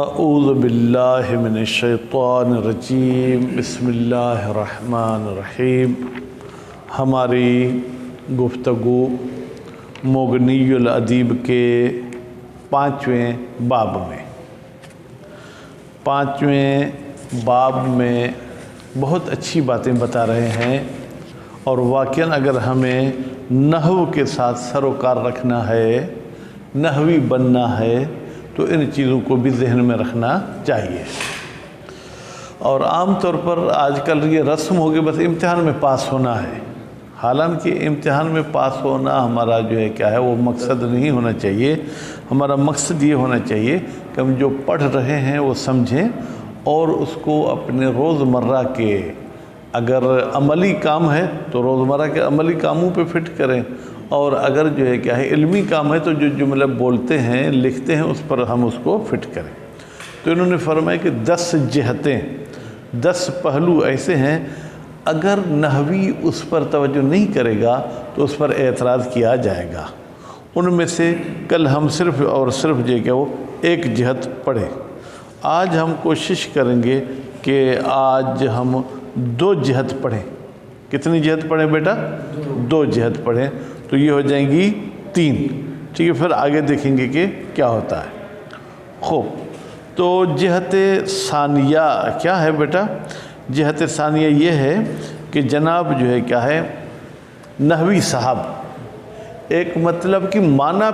اعوذ باللہ من الشیطان الرجیم، بسم اللہ الرحمن الرحیم۔ ہماری گفتگو مغنی الادیب کے 5ویں باب میں بہت اچھی باتیں بتا رہے ہیں، اور واقعاً اگر ہمیں نحو کے ساتھ سروکار رکھنا ہے، نحوی بننا ہے، تو ان چیزوں کو بھی ذہن میں رکھنا چاہیے۔ اور عام طور پر آج کل یہ رسم ہوگی بس امتحان میں پاس ہونا ہے، حالانکہ امتحان میں پاس ہونا ہمارا جو ہے کیا ہے وہ مقصد نہیں ہونا چاہیے۔ ہمارا مقصد یہ ہونا چاہیے کہ ہم جو پڑھ رہے ہیں وہ سمجھیں اور اس کو اپنے روزمرہ کے، اگر عملی کام ہے تو روزمرہ کے عملی کاموں پہ فٹ کریں، اور اگر جو ہے کیا ہے علمی کام ہے تو جو جملے بولتے ہیں لکھتے ہیں اس پر ہم اس کو فٹ کریں۔ تو انہوں نے فرمایا کہ 10 جہتیں، 10 پہلو ایسے ہیں، اگر نحوی اس پر توجہ نہیں کرے گا تو اس پر اعتراض کیا جائے گا۔ ان میں سے کل ہم صرف اور صرف جو ہے کہ وہ ایک جہت پڑھیں۔ آج ہم کوشش کریں گے کہ آج ہم 2 جہت پڑھیں۔ کتنی جہت پڑھیں بیٹا؟ 2 جہت پڑھیں، تو یہ ہو جائیں گی 3۔ ٹھیک ہے، پھر آگے دیکھیں گے کہ کیا ہوتا ہے۔ خوب، تو جہت ثانیہ کیا ہے بیٹا؟ جہت ثانیہ یہ ہے کہ جناب جو ہے کیا ہے، نحوی صاحب ایک مطلب کہ معنی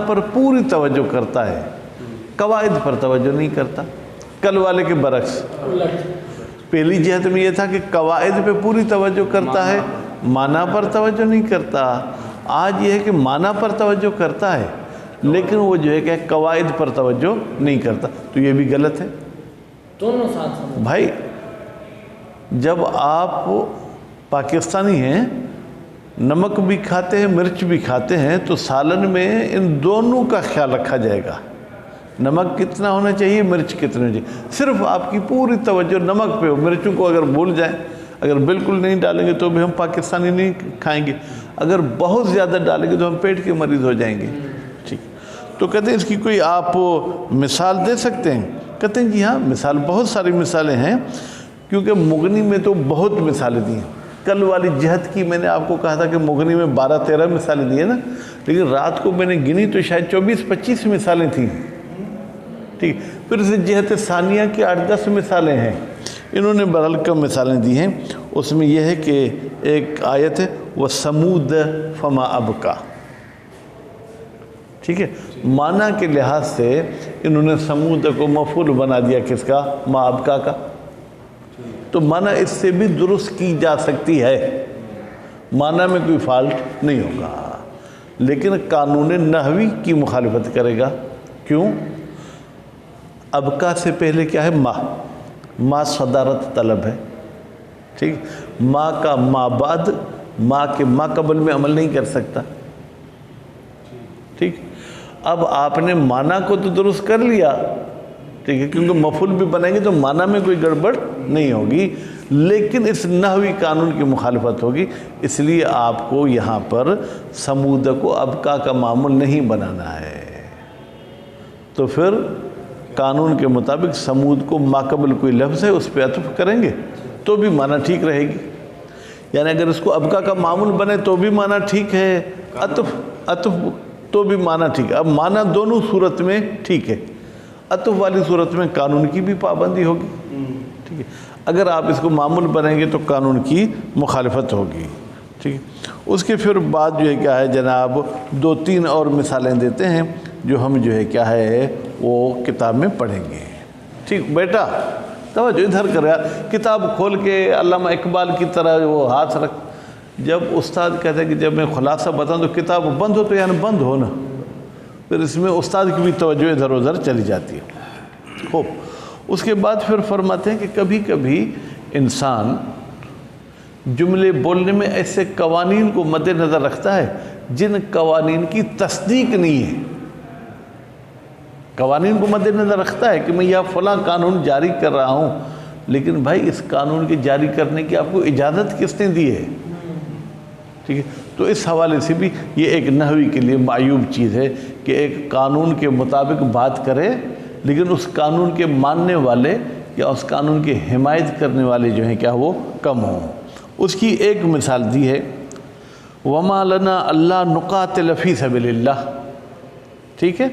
پر پوری توجہ کرتا ہے، قواعد پر توجہ نہیں کرتا۔ کل والے کے برعکس، پہلی جہت میں یہ تھا کہ قواعد پہ پوری توجہ کرتا ہے، معنی پر توجہ نہیں کرتا۔ آج یہ ہے کہ معنی پر توجہ کرتا ہے لیکن وہ جو ہے کہ قواعد پر توجہ نہیں کرتا، تو یہ بھی غلط ہے۔ دونوں ساتھ بھائی جب آپ پاکستانی ہیں، نمک بھی کھاتے ہیں مرچ بھی کھاتے ہیں، تو سالن میں ان دونوں کا خیال رکھا جائے گا۔ نمک کتنا ہونا چاہیے، مرچ کتنا ہونا چاہیے۔ صرف آپ کی پوری توجہ نمک پہ ہو، مرچوں کو اگر بھول جائیں، اگر بالکل نہیں ڈالیں گے تو بھی ہم پاکستانی نہیں کھائیں گے، اگر بہت زیادہ ڈالیں گے تو ہم پیٹ کے مریض ہو جائیں گے۔ ٹھیک، تو کہتے ہیں اس کی کوئی آپ مثال دے سکتے ہیں؟ کہتے ہیں جی ہاں، مثال بہت ساری مثالیں ہیں، کیونکہ مغنی میں تو بہت مثالیں دی ہیں۔ کل والی جہت کی میں نے آپ کو کہا تھا کہ مغنی میں 12-13 مثالیں دی ہیں نا، لیکن رات کو میں نے گنی تو شاید 24-25 مثالیں تھیں۔ ٹھیک، پھر سے جہت ثانیہ کی 8-10 مثالیں ہیں، انہوں نے بہرحال کم مثالیں دی ہیں۔ اس میں یہ ہے کہ ایک آیت ہے وَثَمُودَ فَمَا أَبْقَى۔ ٹھیک ہے، معنی کے لحاظ سے انہوں نے سمود کو مفعول بنا دیا، کس کا؟ ما ابقا کا۔ تو معنی اس سے بھی درست کی جا سکتی ہے، معنی میں کوئی فالٹ نہیں ہوگا، لیکن قانون نحوی کی مخالفت کرے گا۔ کیوں؟ ابقا سے پہلے کیا ہے؟ ما صدارت طلب ہے۔ ٹھیک، ما کا ما بعد، ما کے ما قبل میں عمل نہیں کر سکتا۔ ٹھیک، اب آپ نے معنی کو تو درست کر لیا، ٹھیک ہے، کیونکہ مفعول بھی بنائیں گے تو معنی میں کوئی گڑبڑ نہیں ہوگی، لیکن اس نحوی قانون کی مخالفت ہوگی، اس لیے آپ کو یہاں پر سمود کو ابقا کا معمول نہیں بنانا ہے۔ تو پھر قانون کے مطابق سمود کو ماقبل کوئی لفظ ہے اس پہ عطف کریں گے تو بھی معنی ٹھیک رہے گی، یعنی اگر اس کو ابقا کا معمول بنے تو بھی معنی ٹھیک ہے، عطف تو بھی معنی ٹھیک ہے۔ اب معنی دونوں صورت میں ٹھیک ہے، عطف والی صورت میں قانون کی بھی پابندی ہوگی۔ ٹھیک ہے، اگر آپ اس کو معمول بنائیں گے تو قانون کی مخالفت ہوگی۔ ٹھیک ہے، اس کے پھر بعد جو ہے کیا ہے جناب، 2-3 اور مثالیں دیتے ہیں جو ہم جو ہے کیا ہے وہ کتاب میں پڑھیں گے۔ ٹھیک بیٹا، توجہ ادھر کر یار، کتاب کھول کے علامہ اقبال کی طرح وہ ہاتھ رکھ۔ جب استاد کہتے ہیں کہ جب میں خلاصہ بتاؤں تو کتاب بند ہو، تو یعنی بند ہو نا، پھر اس میں استاد کی بھی توجہ ادھر ادھر چلی جاتی ہے۔ خوب، اس کے بعد پھر فرماتے ہیں کہ کبھی کبھی انسان جملے بولنے میں ایسے قوانین کو مد نظر رکھتا ہے جن قوانین کی تصدیق نہیں ہے۔ قوانین کو مد نظر رکھتا ہے کہ میں یہ فلاں قانون جاری کر رہا ہوں، لیکن بھائی اس قانون کے جاری کرنے کی آپ کو اجازت کس نے دی ہے؟ ٹھیک ہے، تو اس حوالے سے بھی یہ ایک نحوی کے لیے معیوب چیز ہے کہ ایک قانون کے مطابق بات کرے لیکن اس قانون کے ماننے والے یا اس قانون کی حمایت کرنے والے جو ہیں کیا وہ کم ہوں۔ اس کی ایک مثال دی ہے وَمَا لَنَا أَلَّا نُقَاتِلَ فِي سَبِيلِ اللَّهِ، ٹھیک ہے؟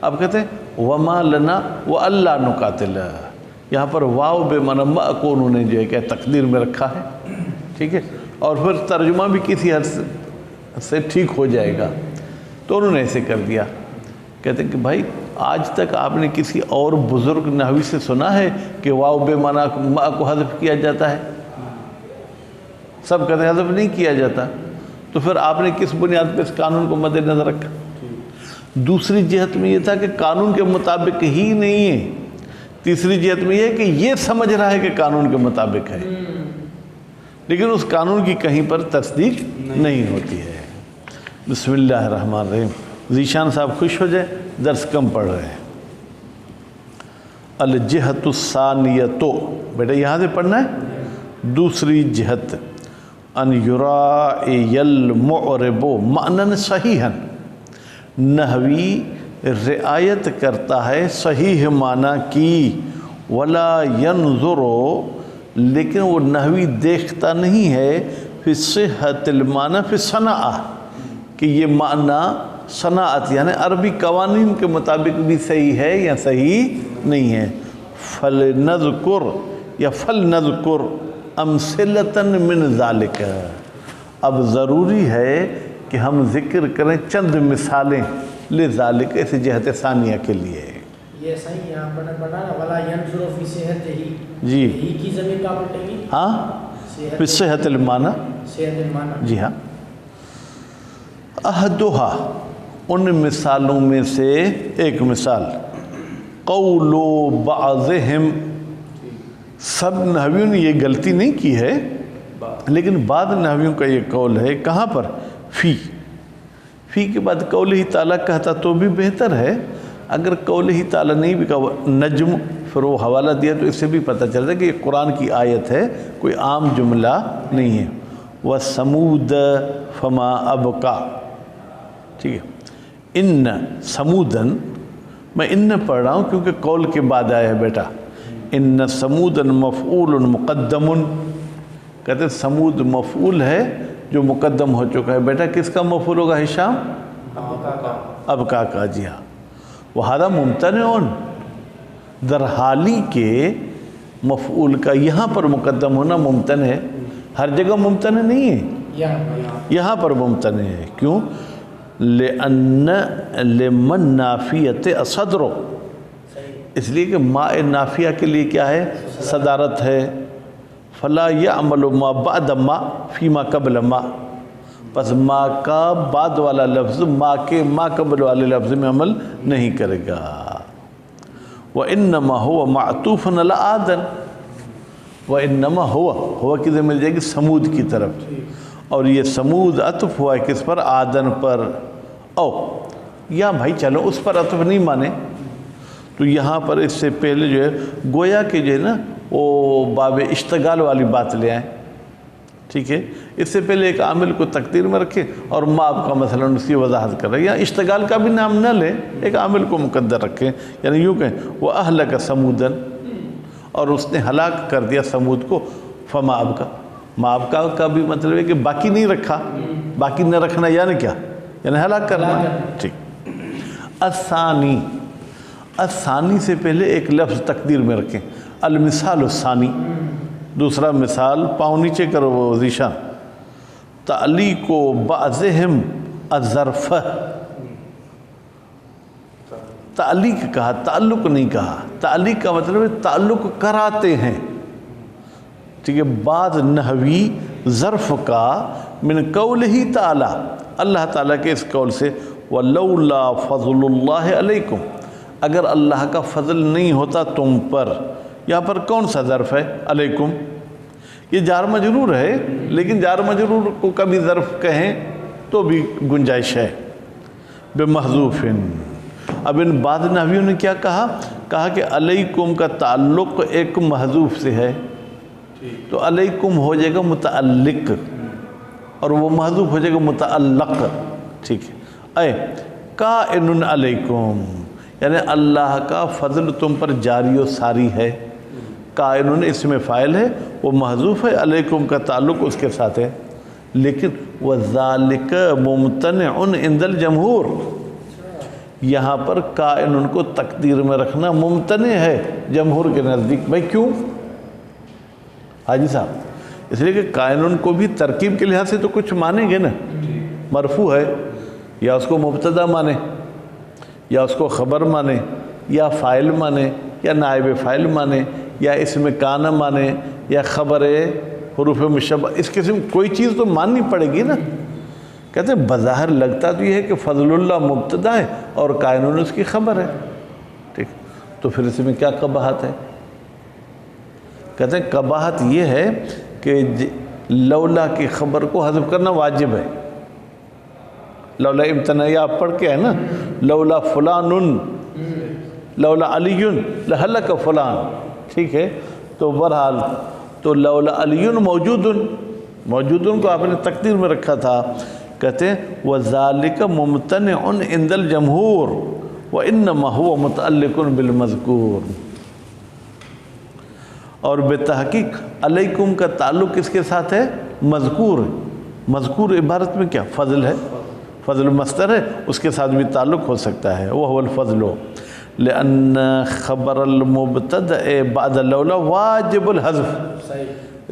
اب کہتے ہیں وَمَا لَنَا وَأَلَّا نُقَاتِلَ، یہاں پر واو بے معنی ما کو انہوں نے جو ہے کہ تقدیر میں رکھا ہے، ٹھیک ہے؟ اور پھر ترجمہ بھی کسی حد سے ٹھیک ہو جائے گا، تو انہوں نے ایسے کر دیا۔ کہتے ہیں کہ بھائی آج تک آپ نے کسی اور بزرگ نحوی سے سنا ہے کہ واو بے معنی ما کو حذف کیا جاتا ہے؟ سب کہتے ہیں حذف نہیں کیا جاتا، تو پھر آپ نے کس بنیاد پہ اس قانون کو مد نظر رکھا؟ دوسری جہت میں یہ تھا کہ قانون کے مطابق ہی نہیں ہے، تیسری جہت میں یہ ہے کہ یہ سمجھ رہا ہے کہ قانون کے مطابق ہے لیکن اس قانون کی کہیں پر تصدیق نہیں ہوتی ہے۔ بسم اللہ الرحمن الرحیم۔ ذیشان صاحب خوش ہو جائے، درس کم پڑھ رہے ہیں۔ الجہت الثانیۃ، بیٹا یہاں سے پڑھنا ہے۔ دوسری جہت، ان یرائی المعرب معنی صحیحا، نحوی رعایت کرتا ہے صحیح معنی کی، ولا ینظر، لیکن وہ نحوی دیکھتا نہیں ہے فی صحت المعنی فی صنعہ، کہ یہ معنی صنعت یعنی عربی قوانین کے مطابق بھی صحیح ہے یا صحیح نہیں ہے۔ فلنذکر یا فلنذکر امثلۃ من ذالک، اب ضروری ہے کہ ہم ذکر کریں چند مثالیں لذالک، اس جہت ثانیہ کے لیے۔ یہ صحیح یہاں پر پڑھا نا ولا ینظر فی صحت ہی، جی ہی کی زمین کا پلٹے گی، ہاں فی صحت المعنی، صحت المعنی، جی ہاں۔ احدھا، ان مثالوں میں سے ایک مثال، قول بعضہم، سب نحویوں نے یہ غلطی نہیں کی ہے لیکن بعض نحویوں کا یہ قول ہے، کہاں پر؟ فی کے بعد قول تعالیٰ کہتا تو بھی بہتر ہے، اگر قول تعالیٰ نہیں بھی کہا نجم پھر وہ حوالہ دیا تو اس سے بھی پتہ چلتا ہے کہ یہ قرآن کی آیت ہے، کوئی عام جملہ نہیں ہے۔ وَثَمُودَ فَمَا أَبْقَى، ٹھیک ہے۔ ان سمودن، میں ان پڑھ رہا ہوں کیونکہ قول کے بعد آیا ہے بیٹا۔ ان سمودن مفعول مقدم، کہتے ہیں سمود مفعول ہے جو مقدم ہو چکا ہے۔ بیٹا کس کا مفعول ہوگا ہشام؟ ابقا کا، جی ہاں۔ وہذا ممتنعون، در حالی کے مفعول کا یہاں پر مقدم ہونا ممتنع ہے، ہر جگہ ممتنع نہیں ہے، یہاں پر ممتنع ہے۔ کیوں؟ لأن لمن نافیت صدر، اس لیے کہ ما نافیہ کے لیے کیا ہے؟ صدارت ہے۔ فلا يعمل ما بعد ما فيما قبل ما، پس ما کا بعد والا لفظ ما کے ما قبل والے لفظ میں عمل نہیں کرے گا۔ وَإِنَّمَا هُوَ مَعْطُوفٌ عَلَىٰ عَادٍ، وَإِنَّمَا ہوا کدھر مل جائے گی؟ سمود کی طرف، اور یہ سمود عطف ہوا ہے کس پر؟ عادن پر۔ او یا بھائی چلو اس پر عطف نہیں مانے تو یہاں پر اس سے پہلے جو ہے گویا کہ جو ہے نا وہ باب اشتغال والی بات لے آئیں، ٹھیک ہے؟ اس سے پہلے ایک عامل کو تقدیر میں رکھے اور ما آپ کا مثلا اس کی وضاحت کر رہے ہیں، یا اشتغال کا بھی نام نہ لیں، ایک عامل کو مقدر رکھیں، یعنی یوں کہیں وہ اہلک سمودن، اور اس نے ہلاک کر دیا سمود کو۔ فما ابقا، ما ابقا کا بھی مطلب ہے کہ باقی نہیں رکھا، باقی نہ رکھنا یعنی کیا؟ یعنی ہلاک کرنا، ٹھیک۔ الثانی، الثانی سے پہلے ایک لفظ تقدیر میں رکھیں، المثال الثانی، دوسرا مثال، پاؤں نیچے کرو وہ ذیشان۔ تعلیق بعضہم الظرف، تعلیق کہا، تعلق نہیں کہا۔ تعلیق کا مطلب ہے تعلق کراتے ہیں، ٹھیک ہے؟ بعض نحوی ظرف کا من قولہ تعالی، اللہ تعالیٰ کے اس قول سے، وَلَوْلَا فَضْلُ اللَّهِ عَلَيْكُمْ، اگر اللہ کا فضل نہیں ہوتا تم پر۔ یہاں پر کون سا ظرف ہے؟ علیکم، یہ جار مجرور ہے، لیکن جار مجرور کو کبھی ظرف کہیں تو بھی گنجائش ہے، بمحذوف۔ اب ان بعض نحویوں نے کیا کہا؟ کہا کہ علیکم کا تعلق ایک محذوف سے ہے، تو علیکم ہو جائے گا متعلق، اور وہ محذوف ہو جائے گا متعلق، ٹھیک ہے۔ اے کائن علیکم، یعنی اللہ کا فضل تم پر جاری و ساری ہے۔ کائن اس میں فاعل ہے، وہ محذوف ہے، علیکم کا تعلق اس کے ساتھ ہے، لیکن وَذَلِكَ مُمْتَنِعٌ عِنْدَ الْجَمْهُورِ، یہاں پر کائن کو تقدیر میں رکھنا ممتنع ہے جمہور کے نزدیک۔ بھائی کیوں حاجی صاحب؟ اس لیے کہ کائن کو بھی ترکیب کے لحاظ سے تو کچھ مانیں گے نا، مرفوع ہے، یا اس کو مبتدا مانے، یا اس کو خبر مانے، یا فاعل مانے، یا نائب فاعل مانے، یا اسم کان مانے، یا خبر حروف مشبہ، اس قسم کوئی چیز تو ماننی پڑے گی نا۔ کہتے ہیں بظاہر لگتا تو یہ ہے کہ فضل اللہ مبتدا ہے اور کائن اس کی خبر ہے، ٹھیک، تو پھر اس میں کیا قباحت ہے؟ کہتے ہیں قباحت یہ ہے کہ لولا کی خبر کو حذف کرنا واجب ہے۔ لولا امتناعی آپ پڑھ کے ہے نا، لولا فلان لولا علی لہلک فلان، ٹھیک ہے، تو بہرحال تو لولا علی موجود کو آپ نے تقدیر میں رکھا تھا۔ کہتے ہیں وَذَلِكَ مُمْتَنِعٌ عِنْدَ الْجَمْهُورِ وَإِنَّمَا هُوَ مُتَعَلِّقٌ بِالْمَذْكُورِ، اور بتحقیق علیکم کا تعلق کس کے ساتھ ہے؟ مذکور۔ مذکور عبارت میں کیا فضل ہے، فضل مصدر ہے، اس کے ساتھ بھی تعلق ہو سکتا ہے، وَهُوَ الْفَضْلُ لِأَنَّ خبر المبتدأ بعد لولا واجب الحذف،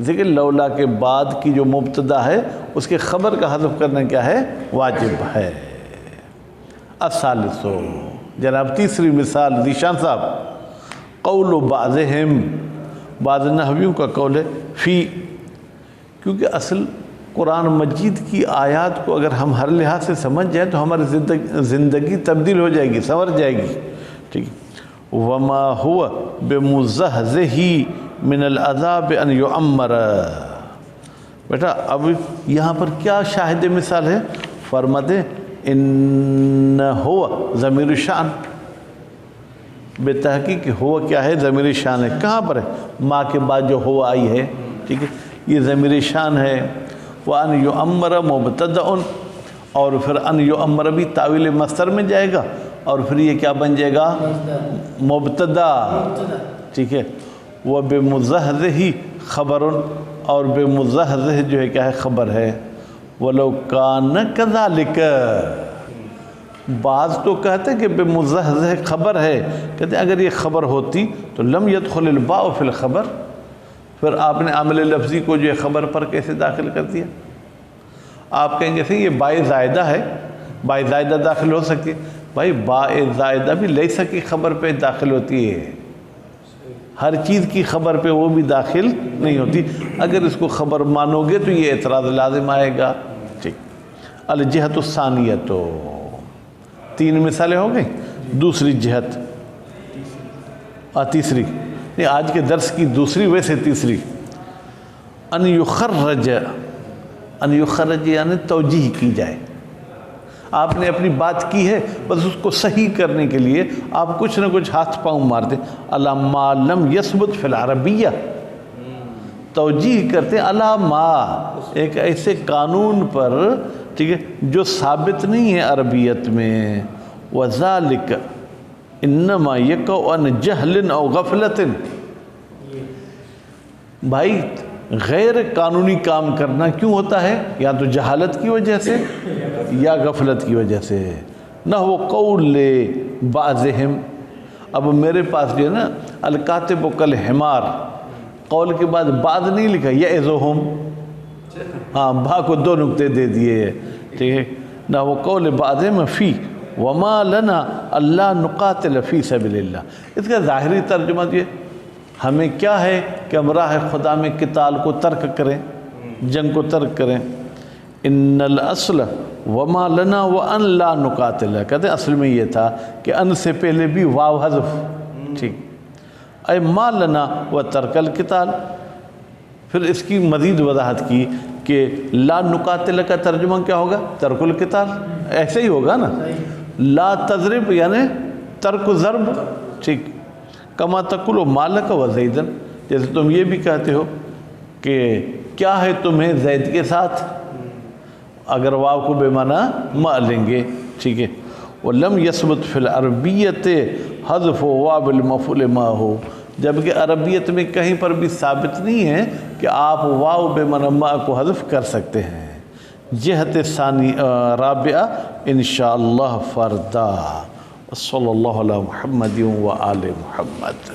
دیکھیں لولا کے بعد کی جو مبتدا ہے اس کے خبر کا حذف کرنا کیا ہے؟ واجب ہے۔ الثالثو، جناب تیسری مثال ذیشان صاحب، قول بعضہم، بعض نحویوں کا قول ہے فی، کیونکہ اصل قرآن مجید کی آیات کو اگر ہم ہر لحاظ سے سمجھ جائیں تو ہماری زندگی تبدیل ہو جائے گی، سنور جائے گی، ٹھیک ہے۔ وما ہوا بمزحزہ من العذاب ان یعمر، بیٹا اب یہاں پر کیا شاہد مثال ہے؟ فرماتے ان ہوا ضمیر شان، بے تحقیق ہوا کیا ہے؟ ضمیر شان ہے۔ کہاں پر ہے؟ ماں کے بعد جو ہوا آئی ہے، ٹھیک ہے، یہ ضمیر شان ہے۔ وَأَنْ يُعَمَّرَ مُبْتَدَأٌ، اور پھر ان یعمر بھی تعویل مصدر میں جائے گا، اور پھر یہ کیا بن جائے گا؟ مبتدا، ٹھیک ہے۔ وَبِمُزَحْزِحِ خَبَرٌ، اور بمزحزح جو ہے کیا ہے؟ خبر ہے۔ وَلَوْ كَانَ كَذَلِكَ، بعض تو کہتے ہیں کہ بمزحزح خبر ہے، کہتے ہیں اگر یہ خبر ہوتی تو لم يدخل الباء فی الخبر، پھر آپ نے عامل لفظی کو جو ہے خبر پر کیسے داخل کر دیا؟ آپ کہیں گے یہ باء زائدہ ہے، باء زائدہ داخل ہو سکتی ہے، بھائی باء زائدہ بھی لیس کی خبر پہ داخل ہوتی ہے، ہر چیز کی خبر پہ وہ بھی داخل نہیں ہوتی۔ اگر اس کو خبر مانو گے تو یہ اعتراض لازم آئے گا، ٹھیک۔ الجہت الثانیۃ، تین مثالیں ہو گئیں۔ دوسری جہت، تیسری نہیں، آج کے درس کی دوسری ویسے تیسری، ان یخرج، ان یخرج یعنی توجیہ کی جائے۔ آپ نے اپنی بات کی ہے، بس اس کو صحیح کرنے کے لیے آپ کچھ نہ کچھ ہاتھ پاؤں مار دیں۔ علی ما لم یثبت فی العربیہ، توجیہ کرتے ہیں علی ما، ایک ایسے قانون پر، ٹھیک ہے، جو ثابت نہیں ہے عربیت میں۔ وذالک انما یقع عن جہل او غفلت، بھائی غیر قانونی کام کرنا کیوں ہوتا ہے؟ یا تو جہالت کی وجہ سے یا غفلت کی وجہ سے۔ نہ وہ قول بعضہم، اب میرے پاس جو ہے نا الکاتب کالحمار، قول کے بعد بعض نہیں لکھا، یعظہم، ہاں با کو دو نقطے دے دیے، ٹھیک ہے۔ نہ وہ قول بعضہم فی وما لنا اللہ نقاتل فی سبیل اللہ، اس کا ظاہری ترجمہ یہ ہمیں کیا ہے کہ ہم راہ خدا میں قتال کو ترک کریں، جنگ کو ترک کریں۔ ان الاصل وما لنا وان لا نقاتل، کہتے ہیں اصل میں یہ تھا کہ ان سے پہلے بھی واو حذف، ٹھیک، اے ما لنا و ترک القتال۔ پھر اس کی مزید وضاحت کی کہ لا نقاتل کا ترجمہ کیا ہوگا؟ ترک القتال، ایسے ہی ہوگا نا۔ لا تضرب یعنی ترک ضرب، ٹھیک۔ کما تقول مالک و زیدن، جیسے تم یہ بھی کہتے ہو کہ کیا ہے تمہیں زید کے ساتھ، اگر واو کو بے معنی ما لیں گے، ٹھیک ہے۔ وَلَمْ يَثْبُتْ فِي الْعَرَبِيَّةِ حَذْفُ وَاوِ الْمَفْعُولِ مَعَهُ، جبکہ عربیت میں کہیں پر بھی ثابت نہیں ہے کہ آپ واو بے معنی ما کو حذف کر سکتے ہیں۔ جہت ثانی رابعہ انشاءاللہ فردا۔ صلی اللہ علی محمد و آل محمد۔